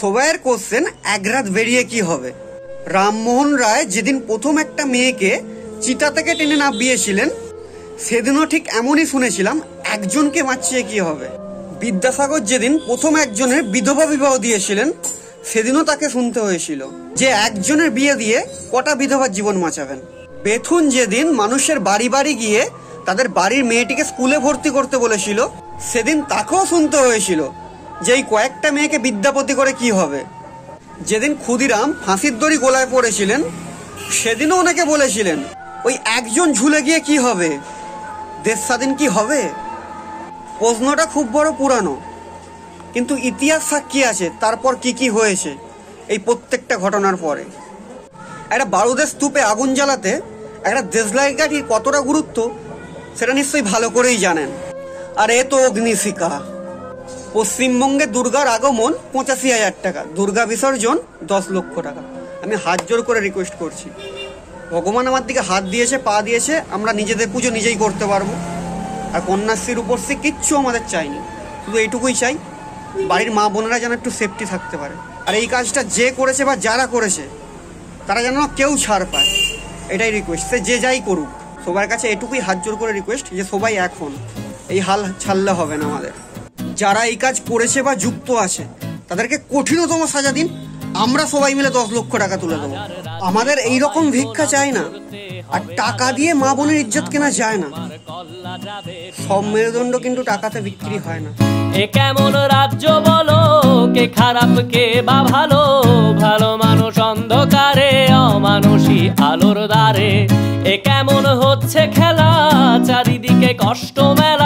সবাইয়ের কোশ্চেন, এক রাত বেরিয়ে কি হবে? রামমোহন রায় যেদিন প্রথম একটা মেয়েকে চিতা থেকে টেনে নামিয়েছিলেন, সেদিনও ঠিক এমনই শুনেছিলাম, একজনকে বাঁচিয়ে কি হবে। বিদ্যাসাগর যেদিন প্রথম একজনের বিধবা বিবাহ দিয়েছিলেন, সেদিনও তাকে শুনতে হয়েছিল যে একজনের বিয়ে দিয়ে কটা বিধবার জীবন বাঁচাবেন। বেথুন যেদিন মানুষের বাড়ি বাড়ি গিয়ে তাদের বাড়ির মেয়েটিকে স্কুলে ভর্তি করতে বলেছিল, সেদিন তাকেও শুনতে হয়েছিল যে এই কয়েকটা মেয়েকে বিদ্যাপতি করে কি হবে। যেদিন ক্ষুদিরাম ফাঁসির দড়ি গোলায় পড়েছিলেন, সেদিনও ওনাকে বলেছিলেন ওই একজন ঝুলে গিয়ে কি হবে, দেশ স্বাধীন কি হবে। প্রশ্নটা খুব বড় পুরানো, কিন্তু ইতিহাস সাক্ষী আছে তারপর কি কি হয়েছে এই প্রত্যেকটা ঘটনার পরে। একটা বারুদের স্তূপে আগুন জ্বালাতে একটা দেশলাই কাঠির কতটা গুরুত্ব সেটা নিশ্চয়ই ভালো করেই জানেন। আর এ তো অগ্নিশিখা। পশ্চিমবঙ্গে দুর্গার আগমন 85,000 টাকা, দুর্গা বিসর্জন 10 লক্ষ টাকা। আমি হাত জোর করে রিকোয়েস্ট করছি, ভগবান আমার দিকে হাত দিয়েছে, পা দিয়েছে, আমরা নিজেদের পুজো নিজেই করতে পারবো। আর কন্যাশ্রীর উপরশ্রী কিচ্ছু আমাদের চাইনি, শুধু এইটুকুই চাই বাড়ির মা বোনেরা যেন একটু সেফটি থাকতে পারে। আর এই কাজটা যে করেছে বা যারা করেছে তারা যেন কেউ ছাড় পায়, এটাই রিকোয়েস্ট। সে যে যাই করুক, সবার কাছে এটুকুই হাত জোর করে রিকোয়েস্ট যে সবাই এখন এই হাল ছাড়লে হবে না আমাদের। যারা এই কাজ করেছে বা যুক্ত আছে তাদেরকে কঠিনতম সাজা দিন, আমরা সবাই মিলে 10 লক্ষ টাকা তুলে দেবো। আমাদের এইরকম ভিক্ষা চাই না, আর টাকা দিয়ে মা বোনের ইজ্জত কেনা যায় না। সব মেরুদণ্ড কিন্তু টাকাতে বিক্রি হয় না। এ কেমন রাজ্য বলো, কে খারাপ কে বা ভালো, ভালো মানুষ অন্ধকারে, অমানুষী আলোর দ্বারে। এ কেমন হচ্ছে খেলা, চারিদিকে কষ্ট মেলা।